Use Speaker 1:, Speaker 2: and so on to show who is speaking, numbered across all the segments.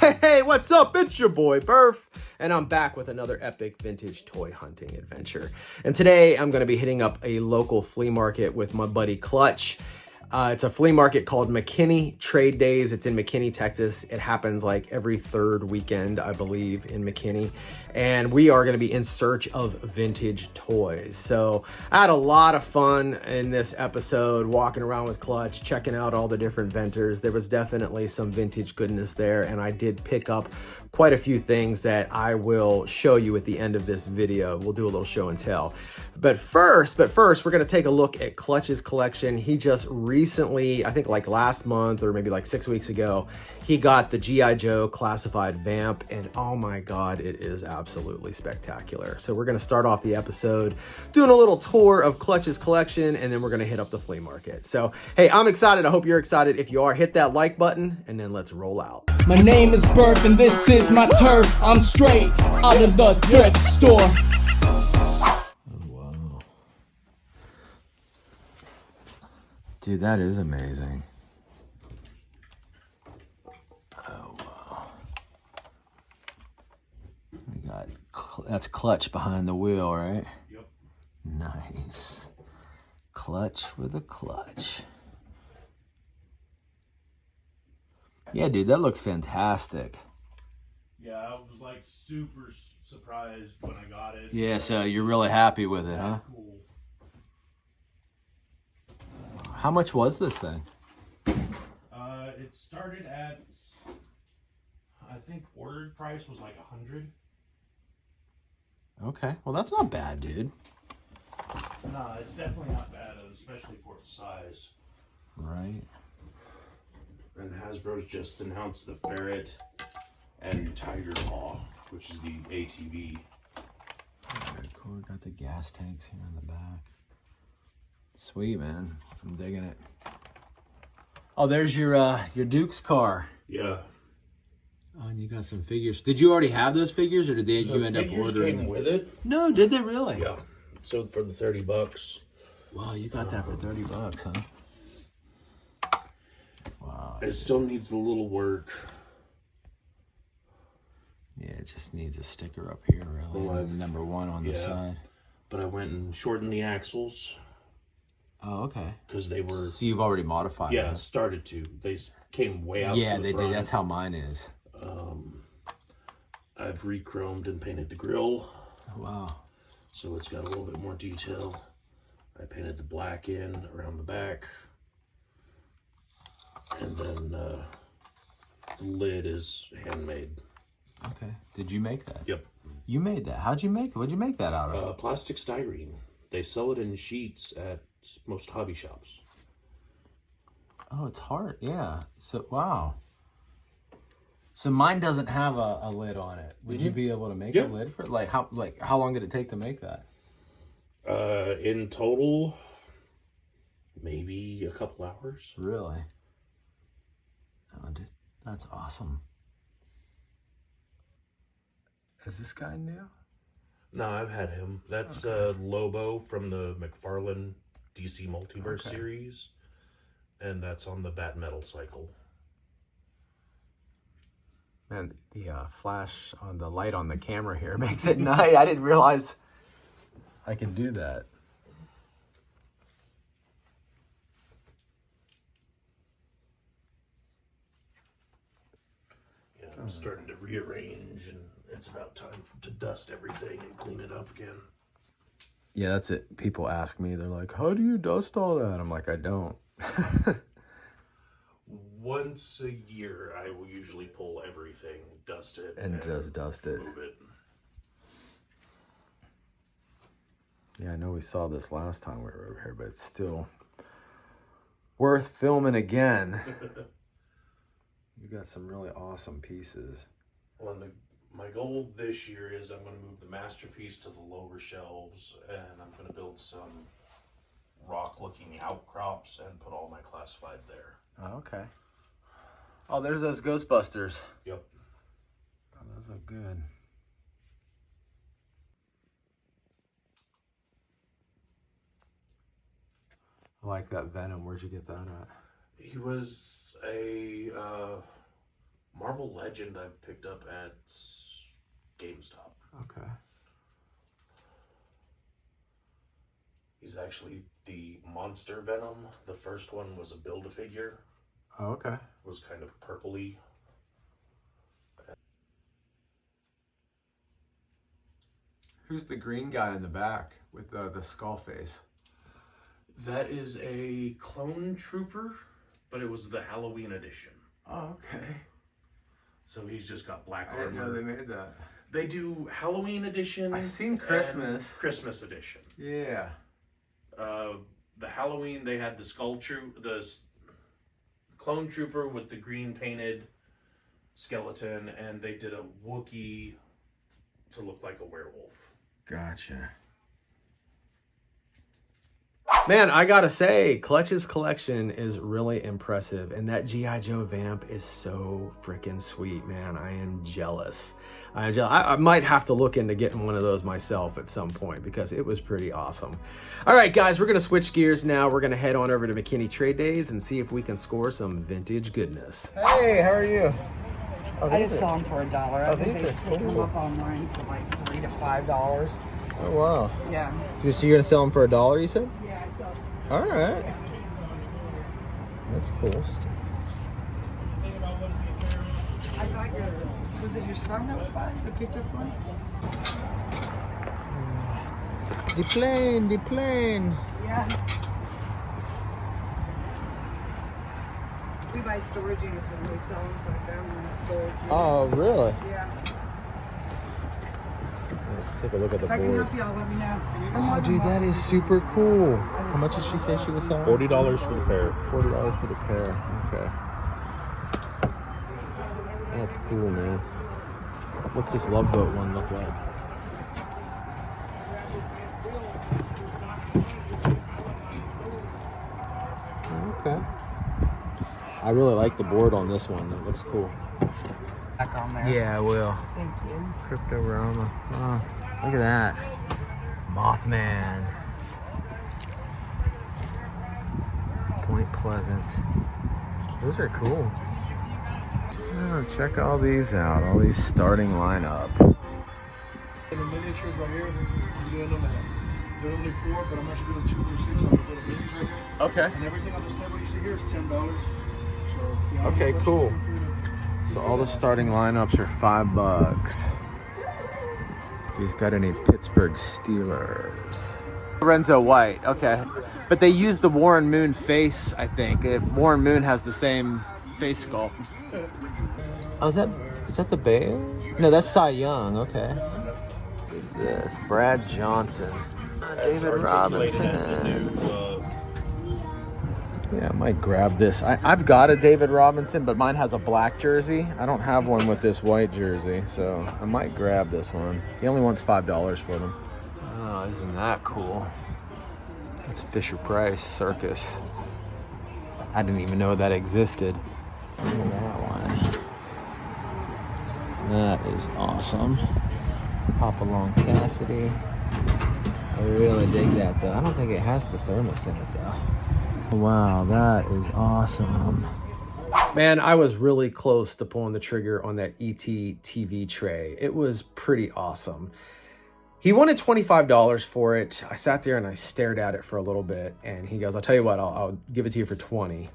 Speaker 1: Hey, what's up? It's your boy Burf, and I'm back with another epic vintage toy hunting adventure. And today I'm going to be hitting up a local flea market with my buddy Clutch. It's a flea market called McKinney Trade Days. It's in McKinney, Texas. It happens like every third weekend, I believe, in McKinney. And we are going to be in search of vintage toys. So I had a lot of fun in this episode, walking around with Clutch, checking out all the different vendors. There was definitely some vintage goodness there, and I did pick up quite a few things that I will show you at the end of this video. We'll do a little show and tell. But first, we're going to take a look at Clutch's collection. He just recently, I think like last month or maybe like 6 weeks ago, he got the G.I. Joe classified vamp, and oh my God, it is absolutely spectacular. So we're going to start off the episode doing a little tour of Clutch's collection, and then we're going to hit up the flea market. So, hey, I'm excited. I hope you're excited. If you are, hit that like button, and then let's roll out.
Speaker 2: My name is Burf, and this is my turf. I'm straight out of the thrift store.
Speaker 1: Dude, that is amazing. Oh, wow. We got, that's Clutch behind the wheel, right?
Speaker 3: Yep.
Speaker 1: Nice. Clutch with a clutch. Yeah, dude, that looks fantastic.
Speaker 3: Yeah, I was like super surprised when I got it.
Speaker 1: Yeah, so you're really happy with it, huh?
Speaker 3: Cool.
Speaker 1: How much was this thing?
Speaker 3: It started at, I think ordered price was like 100.
Speaker 1: Okay, well that's not bad, dude.
Speaker 3: Nah, it's definitely not bad, especially for its size.
Speaker 1: Right.
Speaker 3: And Hasbro's just announced the Ferret and Tiger Paw, which is the ATV.
Speaker 1: Very cool. Got the gas tanks here in the back. Sweet, man. I'm digging it. Oh, there's your Duke's car.
Speaker 3: Yeah.
Speaker 1: Oh, and you got some figures. Did you already have those figures, or did you end up ordering them?
Speaker 3: with it.
Speaker 1: No, did they really?
Speaker 3: Yeah. So for the $30.
Speaker 1: Wow, you got that for $30, huh? Wow.
Speaker 3: It still needs a little work.
Speaker 1: Yeah, it just needs a sticker up here, really.
Speaker 3: Well,
Speaker 1: And number 1 on the side.
Speaker 3: But I went and shortened the axles.
Speaker 1: Oh, okay.
Speaker 3: Because they were...
Speaker 1: So you've already modified
Speaker 3: Yeah,
Speaker 1: it?
Speaker 3: started to. They came way out to the front.
Speaker 1: Yeah, they did. That's how mine is.
Speaker 3: I've re-chromed and painted the grill.
Speaker 1: Oh, wow.
Speaker 3: So it's got a little bit more detail. I painted the black in around the back. And then the lid is handmade.
Speaker 1: Okay. Did you make that?
Speaker 3: Yep.
Speaker 1: You made that. How'd you make it? What'd you make that out of?
Speaker 3: Plastic styrene. They sell it in sheets at most hobby shops.
Speaker 1: Oh, it's hard. Yeah. So, wow. So mine doesn't have a lid on it. Would you be able to make a lid for it? How long did it take to make that?
Speaker 3: In total, maybe a couple hours.
Speaker 1: Really? Oh, dude, that's awesome. Is this guy new?
Speaker 3: No, I've had him. That's Lobo from the McFarlane DC Multiverse series. And that's on the Bat Metal cycle.
Speaker 1: Man, the flash on the light on the camera here makes it night. I didn't realize I can do that.
Speaker 3: Yeah, I'm starting to rearrange, and it's about time to dust everything and clean it up again.
Speaker 1: Yeah, that's it. People ask me, they're like, how do you dust all that? I'm like, I don't.
Speaker 3: Once a year, I will usually pull everything, dust it,
Speaker 1: and just dust it.
Speaker 3: Move it.
Speaker 1: Yeah, I know we saw this last time we were over here, but it's still worth filming again. You got some really awesome pieces.
Speaker 3: Well, my goal this year is I'm going to move the masterpiece to the lower shelves, and I'm going to build some rock-looking outcrops and put all my classified there.
Speaker 1: Oh, okay. Oh, there's those Ghostbusters.
Speaker 3: Yep.
Speaker 1: Oh, those look good. I like that Venom. Where'd you get that at?
Speaker 3: He was a Marvel Legend I picked up at GameStop.
Speaker 1: Okay.
Speaker 3: He's actually the Monster Venom. The first one was a Build-A-Figure.
Speaker 1: Oh, okay.
Speaker 3: Was kind of purpley.
Speaker 1: Who's the green guy in the back with the skull face?
Speaker 3: That is a Clone Trooper, but it was the Halloween edition.
Speaker 1: Oh, okay.
Speaker 3: So he's just got black
Speaker 1: I didn't know
Speaker 3: armor.
Speaker 1: they made that.
Speaker 3: They do Halloween edition.
Speaker 1: I seen Christmas.
Speaker 3: And Christmas edition.
Speaker 1: Yeah.
Speaker 3: The Halloween, they had the the Clone Trooper with the green painted skeleton, and they did a Wookiee to look like a werewolf.
Speaker 1: Gotcha. Man, I gotta say, Clutch's collection is really impressive, and that G.I. Joe vamp is so freaking sweet, man. I am jealous. I might have to look into getting one of those myself at some point because it was pretty awesome. All right, guys, we're gonna switch gears now. We're gonna head on over to McKinney Trade Days and see if we can score some vintage goodness. Hey, how are you?
Speaker 4: Oh, I just saw them for $1. I think
Speaker 1: these
Speaker 4: they
Speaker 1: are
Speaker 4: pick them up online for like $3 to $5.
Speaker 1: Oh, wow.
Speaker 4: Yeah.
Speaker 1: So you're gonna sell them for $1, you said?
Speaker 4: Yeah, I saw them.
Speaker 1: All right. That's cool.
Speaker 4: I thought was it your son that was by that picked up one?
Speaker 1: The plane.
Speaker 4: Yeah. We buy storage units and we sell them, so I found them in the storage unit.
Speaker 1: Oh, really?
Speaker 4: Yeah.
Speaker 1: Let's take a look at the
Speaker 4: If I can
Speaker 1: board.
Speaker 4: help you, I'll let me know.
Speaker 1: Oh, dude, that is super cool. How much did she say she was selling?
Speaker 3: $40 for the pair.
Speaker 1: $40 for the pair. Okay. That's cool, man. What's this Love Boat one look like? Okay. I really like the board on this one. That looks cool.
Speaker 4: Back on there.
Speaker 1: Yeah, I will.
Speaker 4: Thank you.
Speaker 1: Cryptorama. Oh, look at that. Mothman. Point Pleasant. Those are cool. Oh, check all these out. All these starting lineup.
Speaker 5: The miniatures right here, I'm doing them at, they're only 4, but I'm actually doing 2 for 6 on the little minis right here.
Speaker 1: Okay.
Speaker 5: And everything on this table you see here is $10. So, yeah,
Speaker 1: Okay, cool. So all the starting lineups are $5. If he's got any Pittsburgh Steelers. Lorenzo White, okay. But they used the Warren Moon face, I think. If Warren Moon has the same face sculpt. Oh, is that the Bay? No, that's Cy Young, okay. What is this? Brad Johnson. David Robinson. Yeah, I might grab this. I've got a David Robinson, but mine has a black jersey. I don't have one with this white jersey, so I might grab this one. He only wants $5 for them. Oh, isn't that cool? That's Fisher Price Circus. I didn't even know that existed. Look at that one. That is awesome. Hopalong Cassidy. I really dig that, though. I don't think it has the thermos in it, though. Wow, that is awesome. Man, I was really close to pulling the trigger on that ET TV tray. It was pretty awesome. He wanted $25 for it. I sat there and I stared at it for a little bit, and he goes, I'll tell you what, I'll give it to you for 20.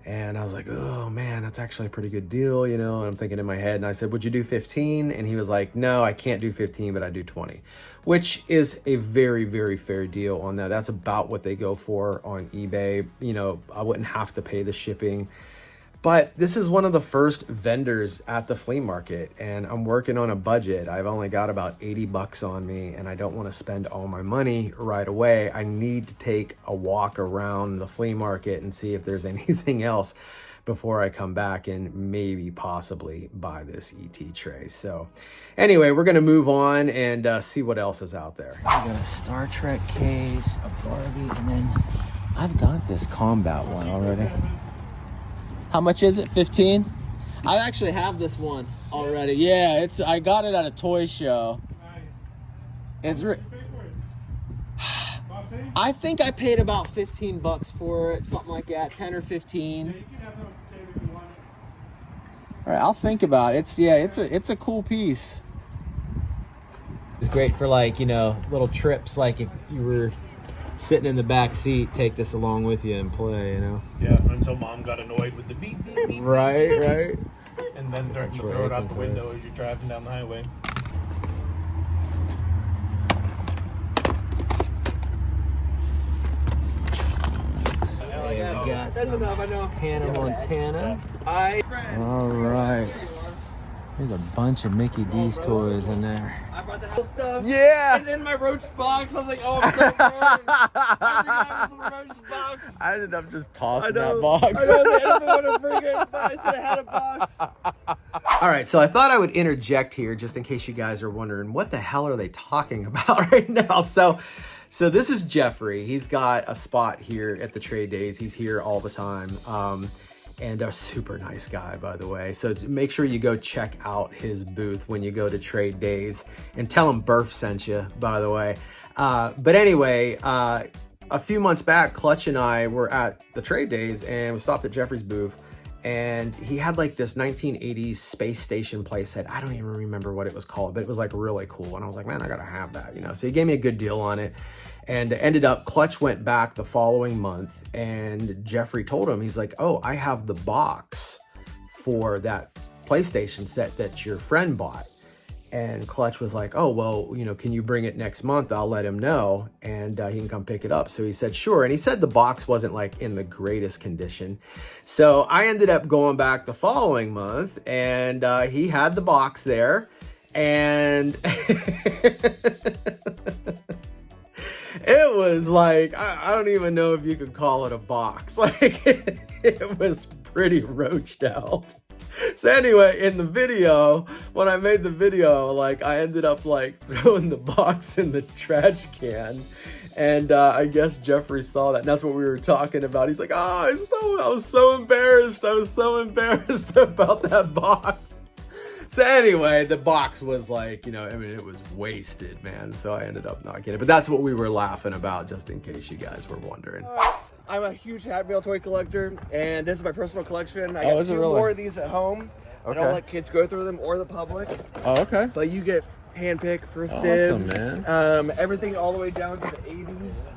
Speaker 1: And I was like, oh man, that's actually a pretty good deal, you know? And I'm thinking in my head, and I said, would you do 15? And he was like, no, I can't do 15, but I do 20, which is a very, very fair deal on that. That's about what they go for on eBay. You know, I wouldn't have to pay the shipping. But this is one of the first vendors at the flea market, and I'm working on a budget. I've only got about 80 bucks on me, and I don't want to spend all my money right away. I need to take a walk around the flea market and see if there's anything else before I come back and maybe possibly buy this ET tray. So anyway, we're going to move on and see what else is out there. I got a Star Trek case, a Barbie, and then I've got this combat one already. How much is it? 15? I actually have this one already. Yeah, I got it at a toy show. It's I think I paid about 15 bucks for it, something like that, 10 or 15. All right, I'll think about it. It's a cool piece. It's great for like, you know, little trips. Like if you were sitting in the back seat, take this along with you and play, you know.
Speaker 3: Yeah, until mom got annoyed with the beep, beep, beep.
Speaker 1: Right.
Speaker 3: And then threatened to throw it out the window as you're driving down the highway.
Speaker 1: We got some
Speaker 4: enough, I know.
Speaker 1: Hannah Montana.
Speaker 4: I
Speaker 1: All right. There's a bunch of Mickey D's toys in there.
Speaker 4: brought the whole stuff.
Speaker 1: Yeah.
Speaker 4: And then my roach box. I was like, oh, I'm so bored. I forgot the little roach box.
Speaker 1: I ended up just tossing that box.
Speaker 4: I know the end would have bring it, but I should have had a box.
Speaker 1: All right, so I thought I would interject here just in case you guys are wondering what the hell are they talking about right now. So this is Jeffrey. He's got a spot here at the trade days. He's here all the time. And a super nice guy, by the way. So make sure you go check out his booth when you go to trade days, and tell him Burf sent you, by the way. But anyway, a few months back, Clutch and I were at the trade days and we stopped at Jeffrey's booth, and he had like this 1980s space station playset. I don't even remember what it was called, but it was like really cool. And I was like, man, I gotta have that, you know? So he gave me a good deal on it. And ended up, Clutch went back the following month, and Jeffrey told him, he's like, oh, I have the box for that PlayStation set that your friend bought. And Clutch was like, oh, well, you know, can you bring it next month? I'll let him know, and he can come pick it up. So he said, sure. And he said the box wasn't like in the greatest condition. So I ended up going back the following month, and he had the box there, and it was like, I don't even know if you could call it a box. Like, it was pretty roached out. So anyway, in the video, when I made the video, like, I ended up like throwing the box in the trash can. And I guess Jeffrey saw that, and that's what we were talking about. He's like, oh, I was so embarrassed. I was so embarrassed about that box. So anyway, the box was like, you know, I mean, it was wasted, man. So I ended up not getting it. But that's what we were laughing about, just in case you guys were wondering.
Speaker 4: I'm a huge Happy Meal toy collector, and this is my personal collection. I
Speaker 1: Oh,
Speaker 4: got
Speaker 1: is it
Speaker 4: two
Speaker 1: really?
Speaker 4: more of these at home.
Speaker 1: Okay.
Speaker 4: I don't let kids go through them or the public,
Speaker 1: Oh, okay.
Speaker 4: but you get handpicked, first
Speaker 1: Awesome,
Speaker 4: dibs.
Speaker 1: man.
Speaker 4: Everything all the way down to the 80s.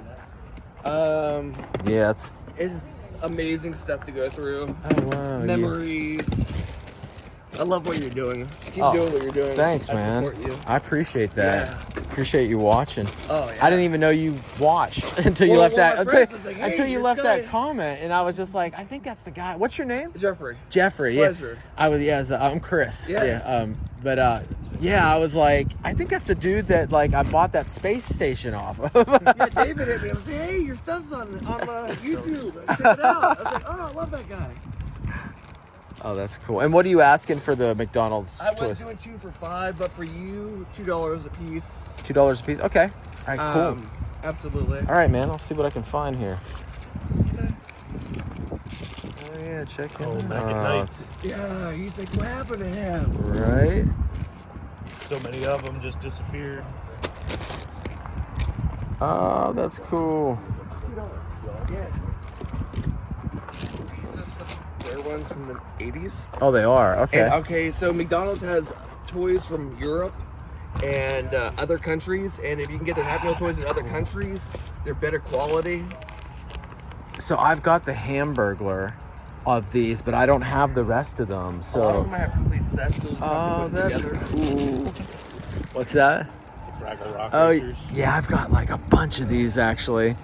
Speaker 1: Yeah,
Speaker 4: It's amazing stuff to go through.
Speaker 1: oh, wow.
Speaker 4: Memories. I love what you're doing. Keep
Speaker 1: Oh,
Speaker 4: doing what you're doing.
Speaker 1: Thanks,
Speaker 4: I
Speaker 1: man.
Speaker 4: support you.
Speaker 1: I appreciate that.
Speaker 4: Yeah.
Speaker 1: Appreciate you watching.
Speaker 4: Oh, yeah.
Speaker 1: I didn't even know you watched until you
Speaker 4: Well,
Speaker 1: left that.
Speaker 4: my
Speaker 1: Until,
Speaker 4: friends was like, hey,
Speaker 1: until you
Speaker 4: this
Speaker 1: left
Speaker 4: guy-
Speaker 1: that comment, and I was just like, I think that's the guy. What's your name?
Speaker 4: Jeffrey.
Speaker 1: Jeffrey.
Speaker 4: Pleasure.
Speaker 1: Yeah. I was. Yeah. I'm Chris.
Speaker 4: Yes.
Speaker 1: Yeah. But yeah, I was like, I think that's the dude that like I bought that space station off of.
Speaker 4: Yeah, David hit me. I was like, hey, your stuff's on YouTube. Check it out. I was like, oh, I love that guy.
Speaker 1: Oh, that's cool. And what are you asking for the McDonald's
Speaker 4: I was
Speaker 1: toys?
Speaker 4: doing 2 for $5, but for you, $2 a piece.
Speaker 1: $2 a piece. Okay. All right. Cool.
Speaker 4: Absolutely.
Speaker 1: All right, man. I'll see what I can find here. Oh yeah, check him out.
Speaker 3: back at night.
Speaker 4: Yeah, he's like, what happened to him?
Speaker 1: Right.
Speaker 3: So many of them just disappeared.
Speaker 1: Oh, that's cool.
Speaker 4: Yeah. They're ones from the 80s.
Speaker 1: Oh, they are. Okay.
Speaker 4: And, okay, so McDonald's has toys from Europe and other countries, and if you can get their Happy Meal toys in other countries, they're better quality.
Speaker 1: So I've got the Hamburglar of these, but I don't have the rest of them.
Speaker 4: A lot of
Speaker 1: So.
Speaker 4: them have complete sets. So
Speaker 1: Oh, that's
Speaker 4: together.
Speaker 1: cool. What's that?
Speaker 3: Fraggle Rock
Speaker 1: Oh,
Speaker 3: Racers.
Speaker 1: yeah. I've got like a bunch of these actually.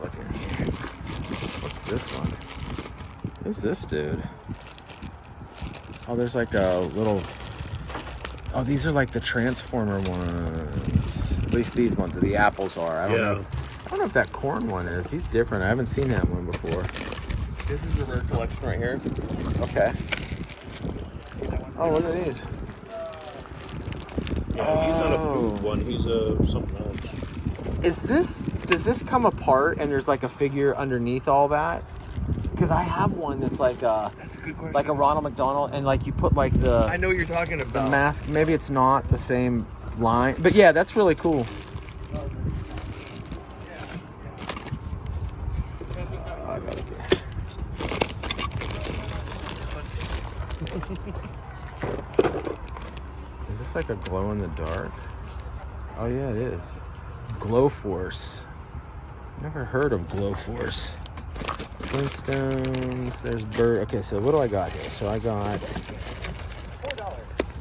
Speaker 1: Look in here. What's this one? Who's this dude? Oh, there's like a little. Oh, these are like the Transformer ones. At least these ones. The apples are. I don't know. I don't know if that corn one is. He's different. I haven't seen that one before.
Speaker 4: This is a rare collection right here.
Speaker 1: Okay. Oh, look at these.
Speaker 3: Yeah, he's not a
Speaker 1: Oh.
Speaker 3: food one. He's something else.
Speaker 1: Does this come apart and there's like a figure underneath all that? Because I have one that's like
Speaker 4: That's a good question.
Speaker 1: like a Ronald McDonald, and like you put like
Speaker 4: I
Speaker 1: the
Speaker 4: know what you're talking about.
Speaker 1: mask. Maybe it's not the same line, but yeah, that's really cool. I got Is this like a glow in the dark? Oh yeah, it is. Glow Force. Never heard of Glow Force. Flintstones, there's Bird. Okay, so what do I got here? So I got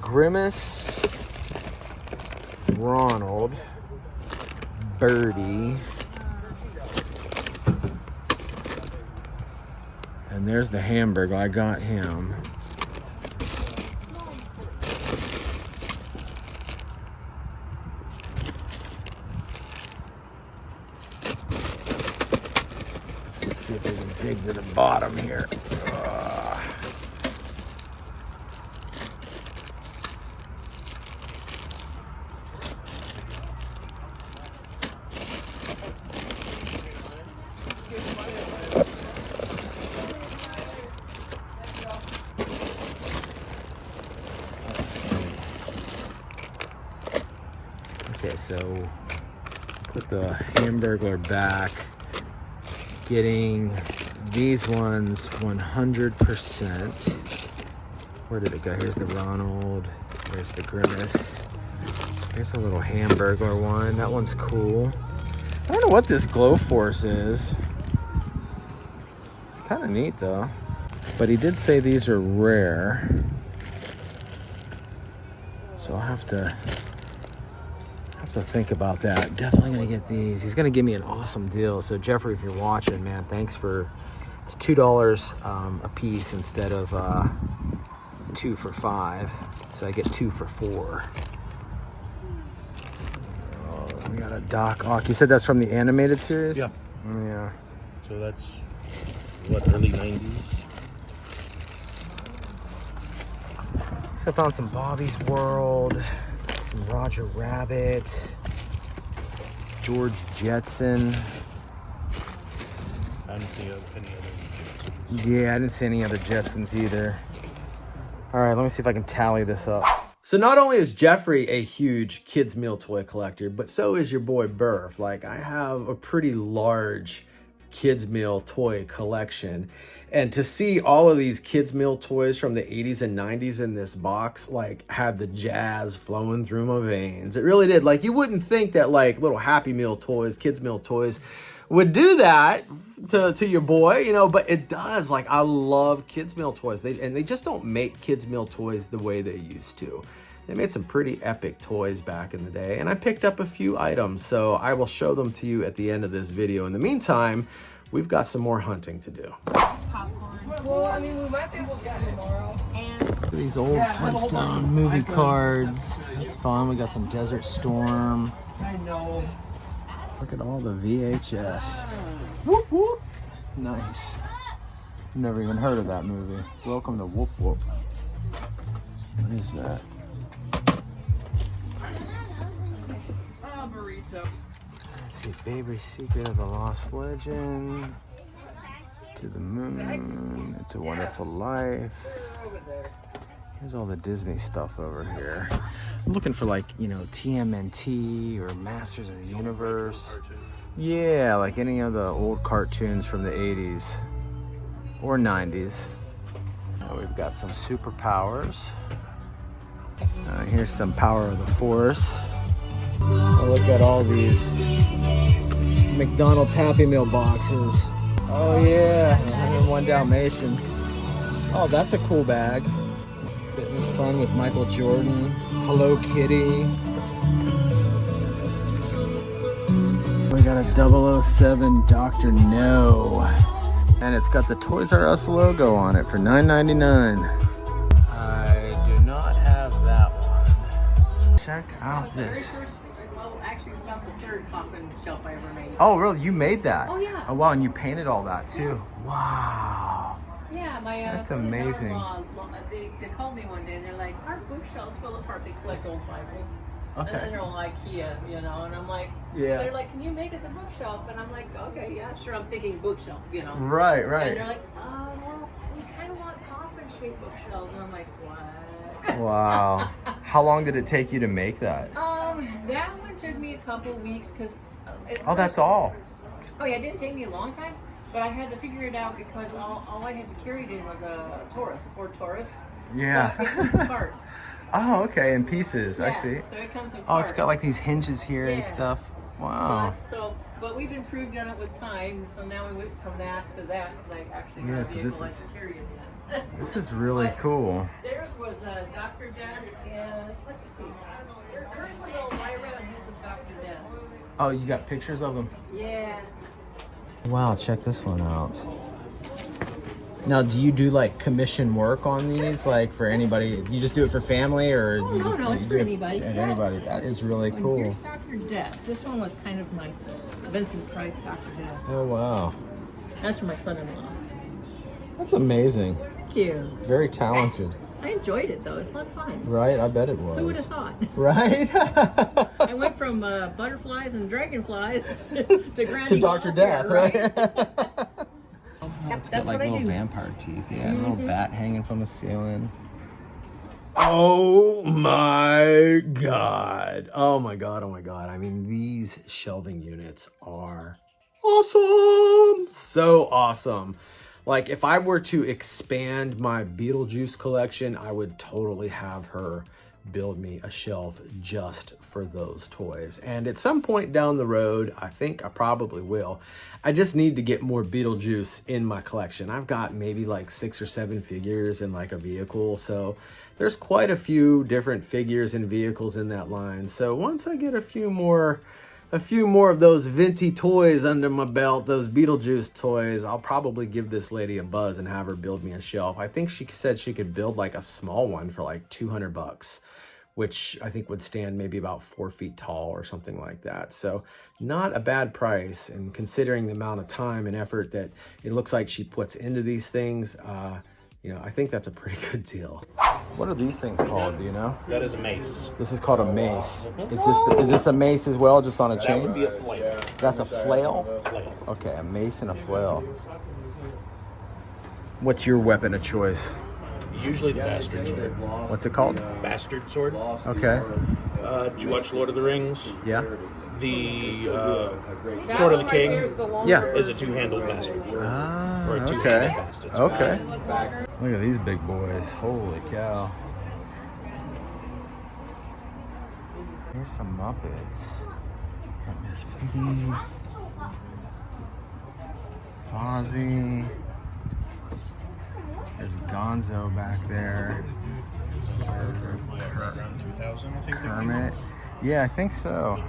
Speaker 1: Grimace, Ronald, Birdie, and there's the Hamburger. I got him. Let's see if we can dig to the bottom here. Let's see. Okay, so put the Hamburglar back. Getting these ones 100%. Where did it go? Here's the Ronald. There's the Grimace. Here's a little Hamburglar one. That one's cool. I don't know what this Glow Force is. It's kind of neat though. But he did say these are rare. So I'll have to think about that. Definitely gonna get these. He's gonna give me an awesome deal. So Jeffrey, if you're watching, man, thanks for, it's $2 a piece instead of 2 for $5. So I get 2 for $4. Oh, we got a Doc Ock. You said that's from the animated series?
Speaker 3: Yeah.
Speaker 1: Yeah.
Speaker 3: So that's what, early 90s?
Speaker 1: So I found some Bobby's World, some Roger Rabbit, George Jetson.
Speaker 3: I didn't see any other.
Speaker 1: Yeah, I didn't see any other Jetsons either. All right, let me see if I can tally this up. So not only is Jeffrey a huge kids meal toy collector, but so is your boy Burf. Like, I have a pretty large kids meal toy collection. And to see all of these kids meal toys from the 80s and 90s in this box, like, had the jazz flowing through my veins. It really did. Like, you wouldn't think that, like, little Happy Meal toys, kids meal toys would do that to your boy, you know, but it does. Like, I love kids meal toys. They just don't make kids meal toys the way they used to. They made some pretty epic toys back in the day, and I picked up a few items, so I will show them to you at the end of this video. In the meantime, we've got some more hunting to do.
Speaker 6: Well, I mean, we might be able to get tomorrow.
Speaker 1: Look at these old Flintstone movie cards. It's fun. We got some Desert Storm.
Speaker 6: I know.
Speaker 1: Look at all the VHS. Whoop whoop. Nice. Never even heard of that movie. Welcome to Whoop Whoop. What is that?
Speaker 6: Burrito.
Speaker 1: Let's see. Baby Secret of the Lost Legend. To the Moon. It's a Wonderful Life. Here's all the Disney stuff over here. I'm looking for, like, you know, TMNT or Masters of the Universe. Yeah, like any of the old cartoons from the 80s or 90s. We've got some superpowers. Here's some Power of the Force. Oh, look at all these McDonald's Happy Meal boxes. Oh yeah, 101 Dalmatians. Oh, that's a cool bag. Fitness Fun with Michael Jordan. Hello Kitty. We got a 007 Dr. No. And it's got the Toys R Us logo on it for $9.99. I do not have that one. Check out this.
Speaker 6: Well, actually, it's not the third coffin shelf I ever made.
Speaker 1: Oh, really? You made that?
Speaker 6: Oh, yeah.
Speaker 1: Oh, wow. And you painted all that too. Wow.
Speaker 6: Yeah, my
Speaker 1: That's amazing.
Speaker 6: They called me one day and they're like, our bookshelves fall apart. They collect old Bibles.
Speaker 1: Okay.
Speaker 6: And they're all IKEA, you know, and I'm like,
Speaker 1: Yeah.
Speaker 6: They're like, can you make us a bookshelf? And I'm like, okay, yeah, sure. I'm thinking bookshelf, you know.
Speaker 1: Right.
Speaker 6: And they're like, well, we kind of want coffin-shaped bookshelves. And I'm like, what?
Speaker 1: Wow. How long did it take you to make that?
Speaker 6: That one took me a couple weeks because.
Speaker 1: Oh, that's all.
Speaker 6: Oh yeah, it didn't take me a long time, but I had to figure it out because all I had to carry it in was a Taurus, a Ford Taurus.
Speaker 1: Yeah.
Speaker 6: So it comes apart.
Speaker 1: Oh, okay, in pieces. I
Speaker 6: Yeah,
Speaker 1: see.
Speaker 6: So it comes apart.
Speaker 1: Oh, it's got like these hinges here and
Speaker 6: Yeah.
Speaker 1: stuff. Wow.
Speaker 6: But we've improved on it with time, so now we went from that to that because I actually got
Speaker 1: Yeah,
Speaker 6: a
Speaker 1: so
Speaker 6: vehicle
Speaker 1: this
Speaker 6: I
Speaker 1: is-
Speaker 6: can carry it in.
Speaker 1: This is really
Speaker 6: But
Speaker 1: cool.
Speaker 6: Theirs was Dr. Death, and let me see. Hers was Elvira, and his was Dr. Death.
Speaker 1: Oh, you got pictures of them?
Speaker 6: Yeah.
Speaker 1: Wow, check this one out. Now, do you do like commission work on these, like for anybody? You just do it for family, or you just
Speaker 6: no, it's
Speaker 1: you
Speaker 6: for
Speaker 1: do it
Speaker 6: anybody.
Speaker 1: for anybody. That is really
Speaker 6: And
Speaker 1: cool.
Speaker 6: here's Dr. Death. This one was kind of my Vincent Price Dr. Death.
Speaker 1: Oh wow,
Speaker 6: That's for my son-in-law.
Speaker 1: that's amazing.
Speaker 6: Thank you.
Speaker 1: Very talented,
Speaker 6: I enjoyed it though. It's a lot of fun.
Speaker 1: right? I bet it was.
Speaker 6: Who would have thought?
Speaker 1: Right?
Speaker 6: I went from butterflies and dragonflies to grinding
Speaker 1: To Dr.
Speaker 6: off
Speaker 1: Death,
Speaker 6: here,
Speaker 1: right?
Speaker 6: Yep,
Speaker 1: It's got
Speaker 6: that's
Speaker 1: like
Speaker 6: what I
Speaker 1: little
Speaker 6: do.
Speaker 1: vampire teeth. Yeah, and a little bat hanging from the ceiling. Oh my god. Oh my god. Oh my god. I mean, these shelving units are awesome. So awesome. Like, if I were to expand my Beetlejuice collection, I would totally have her build me a shelf just for those toys. And at some point down the road, I think I probably will. I just need to get more Beetlejuice in my collection. I've got maybe like 6 or 7 figures in like a vehicle. So there's quite a few different figures and vehicles in that line. So once I get a few more of those Venti toys under my belt, those Beetlejuice toys, I'll probably give this lady a buzz and have her build me a shelf. I think she said she could build like a small one for like $200, which I think would stand maybe about 4 feet tall or something like that. So not a bad price, and considering the amount of time and effort that it looks like she puts into these things, you know, I think that's a pretty good deal. What are these things called, do you know?
Speaker 3: That is a mace.
Speaker 1: This is called a mace. Is this a mace as well, just on a
Speaker 3: That
Speaker 1: chain?
Speaker 3: would be a flail.
Speaker 1: That's a flail?
Speaker 3: Flail.
Speaker 1: Okay, a mace and a flail. What's your weapon of choice?
Speaker 3: Usually the bastard sword.
Speaker 1: What's it called?
Speaker 3: Bastard sword.
Speaker 1: Okay.
Speaker 3: Did you watch Lord of the Rings?
Speaker 1: Yeah?
Speaker 3: The Sword of the King
Speaker 1: Yeah.
Speaker 3: is a two-handled bastard sword.
Speaker 1: Ah,
Speaker 3: Or a two-handed
Speaker 1: okay.
Speaker 3: bastard.
Speaker 1: Okay. Look at these big boys. Holy cow. Here's some Muppets. Got Miss Piggy. Fozzie. There's Gonzo back there.
Speaker 3: Around 2000, I think.
Speaker 1: Kermit. Yeah, I think so.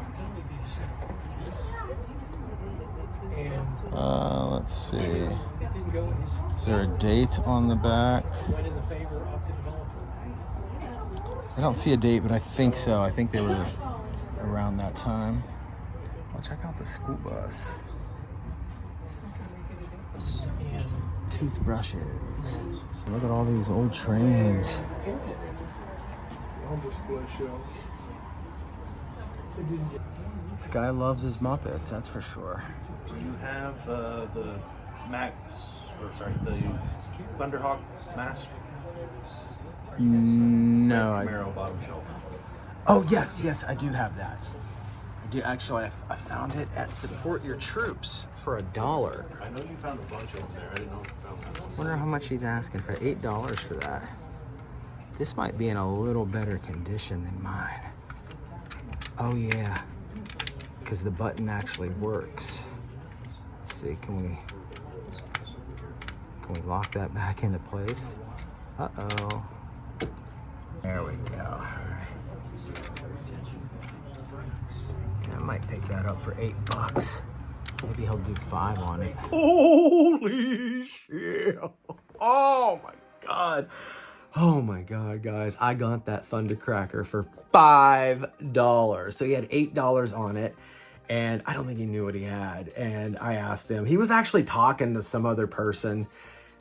Speaker 1: Let's see. Is there a date on the back? I don't see a date, but I think so. I think they were around that time. Well, check out the school bus. Yeah, some toothbrushes. Look at all these old trains.
Speaker 5: On display shelves.
Speaker 1: This guy loves his Muppets, that's for sure.
Speaker 3: Do you have the Thunderhawk mask?
Speaker 1: No,
Speaker 3: Camaro bottom shelf.
Speaker 1: Oh, yes, I do have that. I do actually. I found it at Support Your Troops for $1.
Speaker 3: I know you found a bunch of them there. I didn't know if you found that.
Speaker 1: Wonder how much he's asking for. $8 for that. This might be in a little better condition than mine. Oh yeah, because the button actually works. Let's see, can we lock that back into place? Uh-oh. There we go. All right. Yeah, I might pick that up for $8. Maybe he'll do 5 on it. Holy shit. Oh my God. Oh my God, guys. I got that Thundercracker for $5. So he had $8 on it. And I don't think he knew what he had. And I asked him, he was actually talking to some other person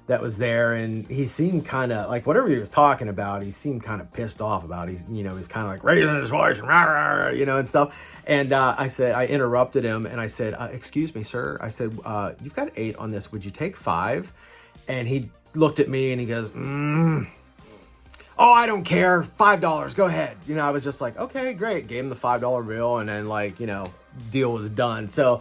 Speaker 1: that was there, and he seemed kind of like, whatever he was talking about, he seemed kind of pissed off about. He's kind of like raising his voice, and rah, rah, rah, and stuff. And I interrupted him, and I said, excuse me, sir. I said, you've got 8 on this. Would you take 5? And he looked at me and he goes, oh, I don't care. $5. Go ahead. I was just like, okay, great. Gave him the $5 bill, and then deal was done. So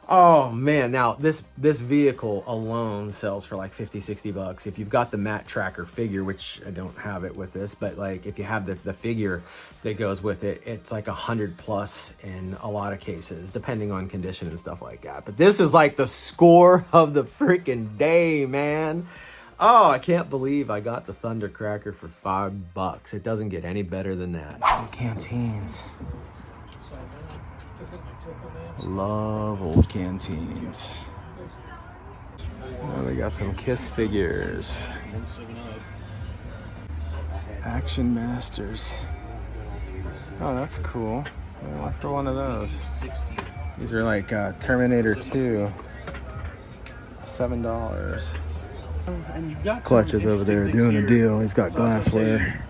Speaker 1: Oh man, now this vehicle alone sells for like 50-60 bucks. If you've got the Matt Tracker figure, which I don't have it with this, but like if you have the figure that goes with it, it's like 100 plus in a lot of cases, depending on condition and stuff like that. But this is like the score of the freaking day, man. Oh, I can't believe I got the Thundercracker for $5. It doesn't get any better than that. Canteens. Love old canteens. Oh, we got some Kiss figures. Action Masters. Oh, that's cool. I want for one of those. These are like Terminator 2. $7. Clutch is over there doing a deal. He's got glassware.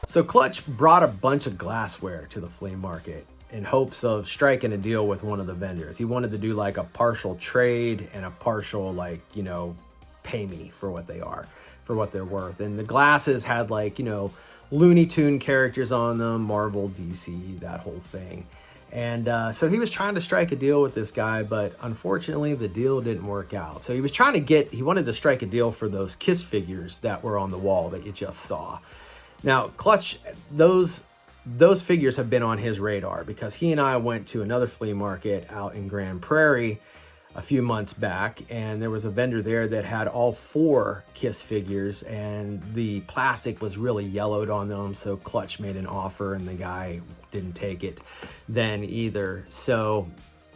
Speaker 1: So Clutch brought a bunch of glassware to the flea market in hopes of striking a deal with one of the vendors. He wanted to do like a partial trade and a partial, like, you know, pay me for what they are, for what they're worth. And the glasses had like, you know, Looney Tune characters on them, Marvel, DC, that whole thing. And so he was trying to strike a deal with this guy, but unfortunately the deal didn't work out. So he was trying to he wanted to strike a deal for those Kiss figures that were on the wall that you just saw. Now, Clutch, those figures have been on his radar because he and I went to another flea market out in Grand Prairie a few months back, and there was a vendor there that had all 4 Kiss figures, and the plastic was really yellowed on them. So Clutch made an offer and the guy didn't take it then either. So,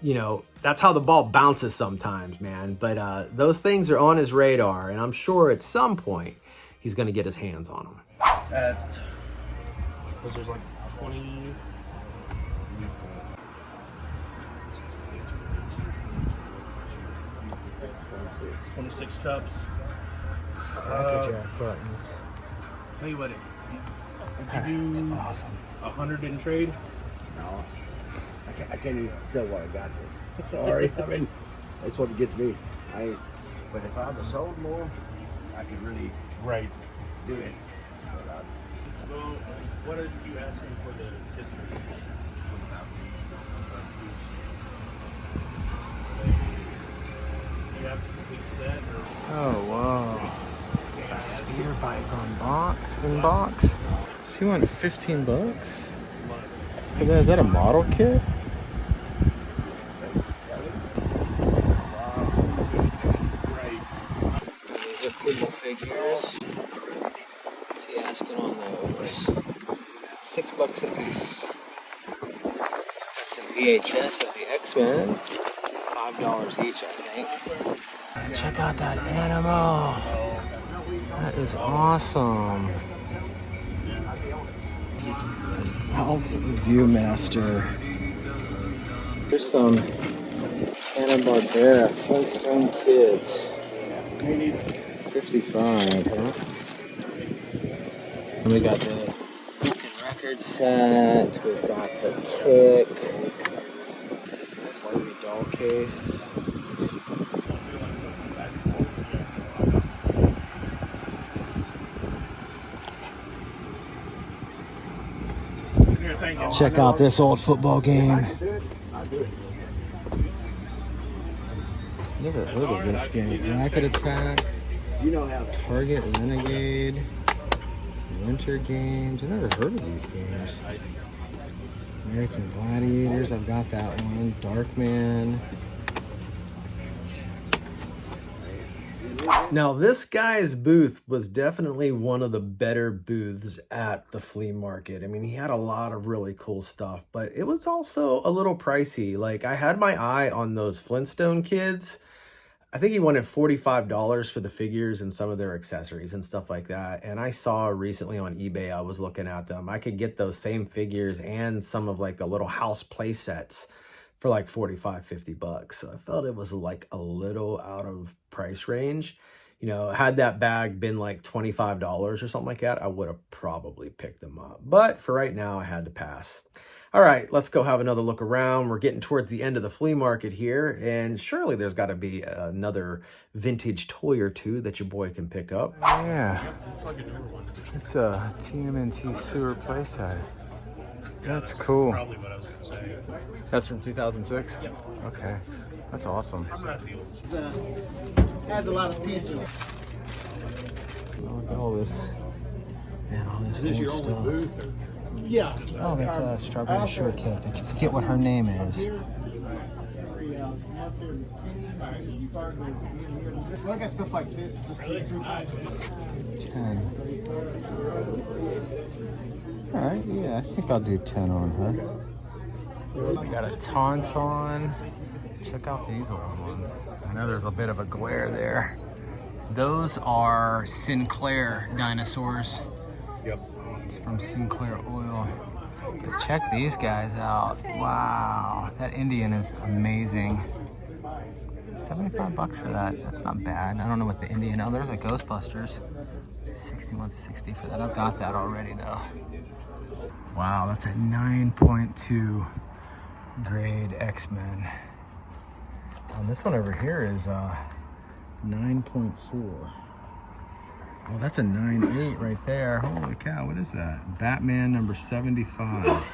Speaker 1: you know, that's how the ball bounces sometimes, man. But those things are on his radar, and I'm sure at some point he's going to get his hands on them.
Speaker 3: There's like 20. 26 cups.
Speaker 1: Crackerjack buttons.
Speaker 3: Tell you what, if you do
Speaker 1: Awesome.
Speaker 3: 100 in trade,
Speaker 7: No, I can't even sell what I got here. Sorry, I mean, that's what gets me. But if I'd have sold more, I could really
Speaker 3: right?
Speaker 7: do it.
Speaker 3: Well, what are you asking for the Kiss figures? You have to complete the set, or
Speaker 1: Oh, wow. A speeder bike in box? So you want 15 bucks? Is that a model kit?
Speaker 3: right?
Speaker 1: These are football figures. What's he asking on those? $6 a piece. That's an VHS of the X-Men. $5 each, I think. Check out that animal. That is awesome. Health Viewmaster. Here's some Hanna-Barbera Flintstone Kids. 55, huh? And we got the record set. We've got the Tick. Barbie doll case. Check out this old football game. Never heard of this game. Rocket Attack, Target Renegade, Winter Games. I've never heard of these games. American Gladiators, I've got that one. Darkman. Now, this guy's booth was definitely one of the better booths at the flea market. I mean, he had a lot of really cool stuff, but it was also a little pricey. Like, I had my eye on those Flintstone kids. I think he wanted $45 for the figures and some of their accessories and stuff like that. And I saw recently on eBay, I was looking at them. I could get those same figures and some of like the little house play sets for like 45, 50 bucks. So I felt it was like a little out of price range. You know, had that bag been like $25 or something like that, I would have probably picked them up. But for right now, I had to pass. All right, let's go have another look around. We're getting towards the end of the flea market here, and surely there's got to be another vintage toy or two that your boy can pick up. Yeah, it's a TMNT sewer playset. That's cool.
Speaker 3: Probably what I was going to say.
Speaker 1: That's from 2006?
Speaker 3: Yep.
Speaker 1: Okay. That's awesome.
Speaker 3: It's not the old
Speaker 5: Has a lot of pieces.
Speaker 1: Oh, look at all this. Man, all this
Speaker 5: Is this
Speaker 1: old
Speaker 5: your only
Speaker 1: stuff.
Speaker 5: booth? Or? Yeah.
Speaker 1: Oh, that's a strawberry shortcake. I forget what her name is.
Speaker 5: I got stuff like this. Just
Speaker 1: 10. All right, yeah, I think I'll do 10 on her. We got a Tauntaun. Check out these old ones. I know there's a bit of a glare there. Those are Sinclair dinosaurs.
Speaker 3: Yep.
Speaker 1: It's from Sinclair Oil. But check these guys out. Wow, that Indian is amazing. 75 bucks for that. That's not bad. I don't know what the Indian. Oh, there's a Ghostbusters. 6160 for that. I've got that already though. Wow, that's a 9.2 grade X-Men. And this one over here is 9.4. Oh, that's a 9.8 right there. Holy cow, what is that? Batman number 75.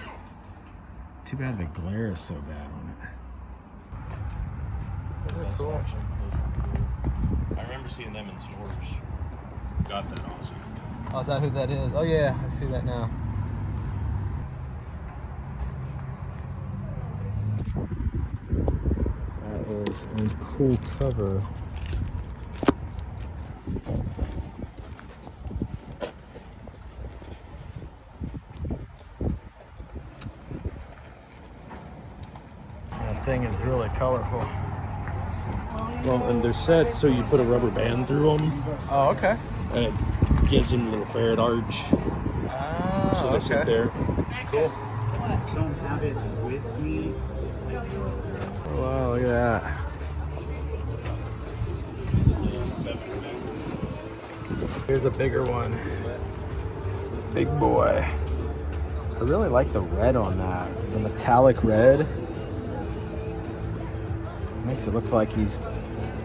Speaker 1: Too bad the glare is so bad on it. Cool.
Speaker 3: I remember seeing them in stores. Got that awesome.
Speaker 1: Oh, is that who that is? Oh yeah, I see that now. That is a cool cover. That thing is really colorful.
Speaker 8: Well, and they're set so you put a rubber band through them,
Speaker 1: Oh, okay.
Speaker 8: and it gives them a little ferret arch.
Speaker 1: Oh,
Speaker 8: So they sit there.
Speaker 1: Cool.
Speaker 5: Don't have it with me.
Speaker 1: Wow, look at that. Here's a bigger one. Big boy. I really like the red on that. The metallic red. Makes it look like he's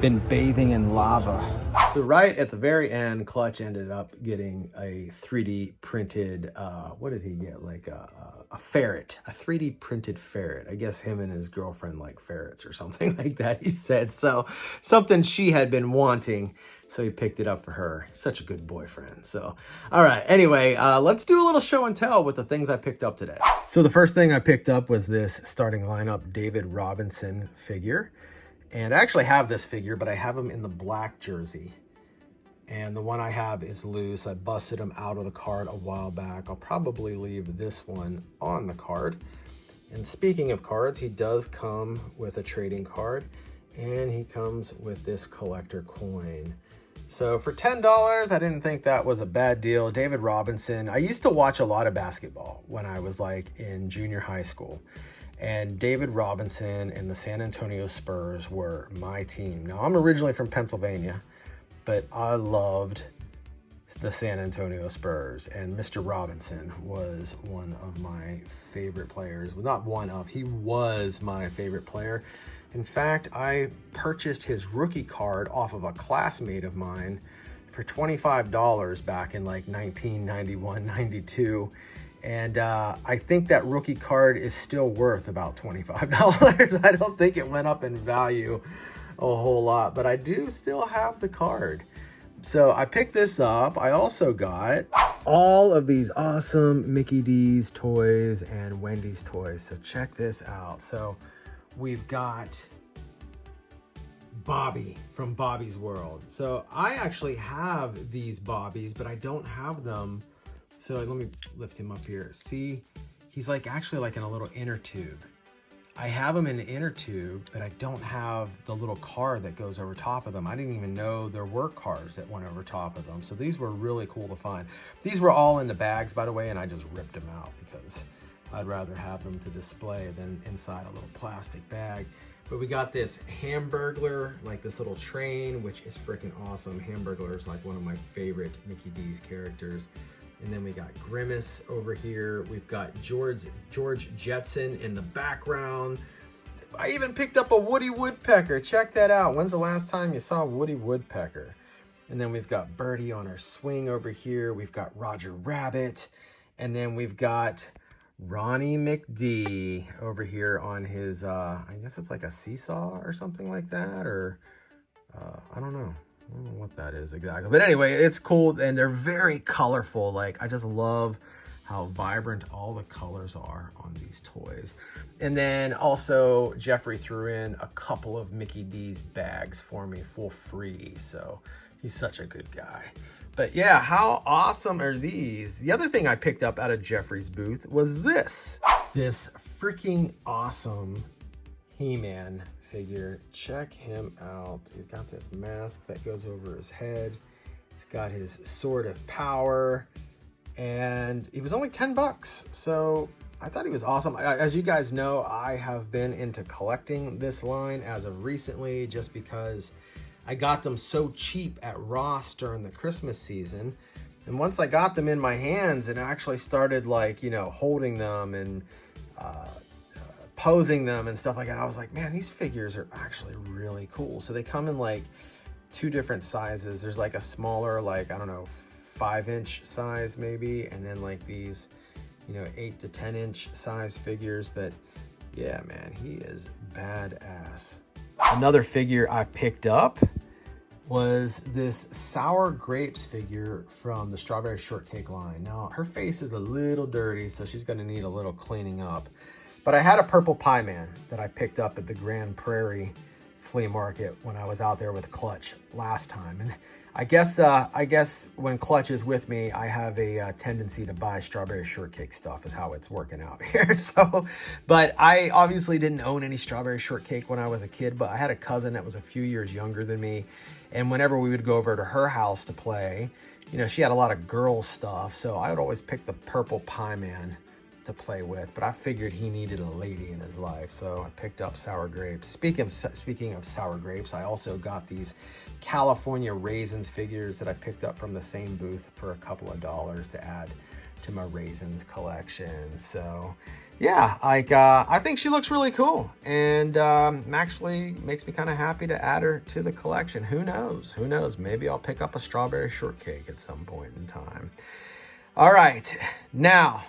Speaker 1: been bathing in lava. So right at the very end, Clutch ended up getting a 3D printed, what did he get? Like a ferret, a 3D printed ferret. I guess him and his girlfriend like ferrets or something like that, he said. So something she had been wanting, so he picked it up for her. Such a good boyfriend. So, all right. Anyway, let's do a little show and tell with the things I picked up today. So the first thing I picked up was this starting lineup David Robinson figure. And I actually have this figure, but I have him in the black jersey. And the one I have is loose. I busted him out of the card a while back. I'll probably leave this one on the card. And speaking of cards, he does come with a trading card. And he comes with this collector coin. So for $10, I didn't think that was a bad deal. David Robinson. I used to watch a lot of basketball when I was like in junior high school. And David Robinson and the San Antonio Spurs were my team. Now, I'm originally from Pennsylvania, but I loved the San Antonio Spurs. And Mr. Robinson was one of my favorite players. Well, not one of, he was my favorite player. In fact, I purchased his rookie card off of a classmate of mine for $25 back in like 1991, 92. And I think that rookie card is still worth about $25. I don't think it went up in value a whole lot, but I do still have the card. So I picked this up. I also got all of these awesome Mickey D's toys and Wendy's toys. So check this out. So we've got Bobby from Bobby's World. So I actually have these Bobbies, but I don't have them. So let me lift him up here. See, he's like actually like in a little inner tube. I have him in an inner tube, but I don't have the little card that goes over top of them. I didn't even know there were cards that went over top of them. So these were really cool to find. These were all in the bags, by the way, and I just ripped them out because I'd rather have them to display than inside a little plastic bag. But we got this Hamburglar, like this little train, which is freaking awesome. Hamburglar is like one of my favorite Mickey D's characters. And then we got Grimace over here. We've got George Jetson in the background. I even picked up a Woody Woodpecker. Check that out. When's the last time you saw Woody Woodpecker? And then we've got Birdie on her swing over here. We've got Roger Rabbit. And then we've got Ronnie McD over here on his, I guess it's like a seesaw or something like that, or I don't know. I don't know what that is exactly. But anyway, it's cool, and they're very colorful. Like, I just love how vibrant all the colors are on these toys. And then also, Jeffrey threw in a couple of Mickey D's bags for me for free. So he's such a good guy. But yeah, how awesome are these? The other thing I picked up out of Jeffrey's booth was this freaking awesome HeMan figure. Check him out. He's got this mask that goes over his head. He's got his sword of power, and he was only 10 bucks. So I thought he was awesome. As you guys know, I have been into collecting this line as of recently, just because I got them so cheap at Ross during the Christmas season. And once I got them in my hands and actually started, like, you know, holding them and posing them and stuff like that, I was like, man, these figures are actually really cool. So they come in like 2 different sizes. There's like a smaller, like, I don't know, 5-inch size maybe, and then like these, you know, 8 to 10-inch size figures. But yeah, man, he is badass. Another figure I picked up was this Sour Grapes figure from the Strawberry Shortcake line. Now, her face is a little dirty, so she's gonna need a little cleaning up. But I had a Purple Pie Man that I picked up at the Grand Prairie flea market when I was out there with Clutch last time. And I guess when Clutch is with me, I have a tendency to buy Strawberry Shortcake stuff, is how it's working out here. So, but I obviously didn't own any Strawberry Shortcake when I was a kid, but I had a cousin that was a few years younger than me. And whenever we would go over to her house to play, you know, she had a lot of girl stuff. So I would always pick the Purple Pie Man to play with, but I figured he needed a lady in his life, so I picked up Sour Grapes. Speaking of Sour Grapes, I also got these California Raisins figures that I picked up from the same booth for a couple of dollars to add to my Raisins collection. So yeah, I think she looks really cool, and actually makes me kind of happy to add her to the collection. Who knows, maybe I'll pick up a Strawberry Shortcake at some point in time. All right, now,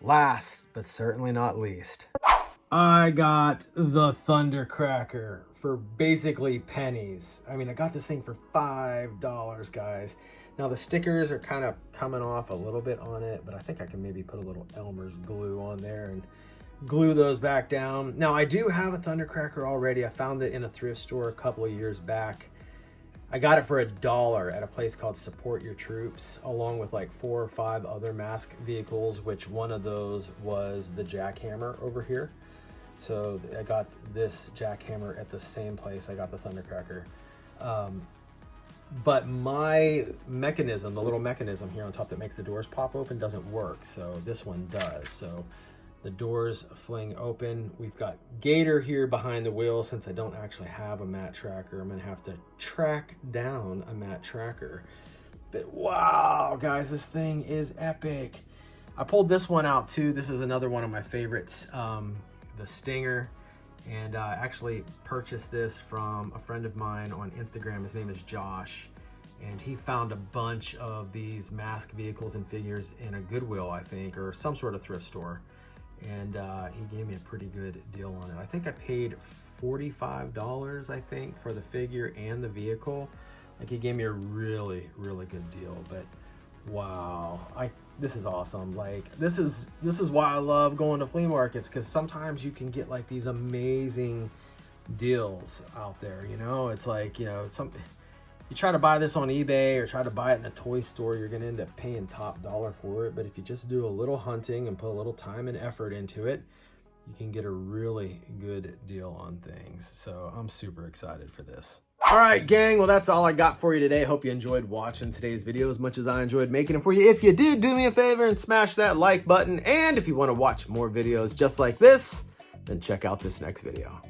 Speaker 1: last but certainly not least, I got the Thundercracker for basically pennies. I mean, I got this thing for $5, guys. Now the stickers are kind of coming off a little bit on it, but I think I can maybe put a little Elmer's glue on there and glue those back down. Now I do have a Thundercracker already. I found it in a thrift store a couple of years back. I got it for $1 at a place called Support Your Troops, along with like 4 or 5 other mask vehicles, which one of those was the jackhammer over here. So I got this jackhammer at the same place I got the Thundercracker. But my mechanism, the little mechanism here on top that makes the doors pop open, doesn't work. So this one does. So the doors fling open. We've got Gator here behind the wheel. Since I don't actually have a mat tracker, I'm gonna have to track down a mat tracker. But wow, guys, this thing is epic. I pulled this one out too. This is another one of my favorites, the Stinger. And I actually purchased this from a friend of mine on Instagram. His name is Josh, and he found a bunch of these mask vehicles and figures in a Goodwill, I think, or some sort of thrift store. And he gave me a pretty good deal on it. I think I paid $45, I think, for the figure and the vehicle. Like, he gave me a really, really good deal. But wow, this is awesome. Like, this is why I love going to flea markets, because sometimes you can get like these amazing deals out there. You know, it's like, you know, you try to buy this on eBay or try to buy it in a toy store, you're gonna end up paying top dollar for it. But if you just do a little hunting and put a little time and effort into it, you can get a really good deal on things. So I'm super excited for this. All right, gang, well, that's all I got for you today. Hope you enjoyed watching today's video as much as I enjoyed making it for you. If you did, do me a favor and smash that like button. And if you want to watch more videos just like this, then check out this next video.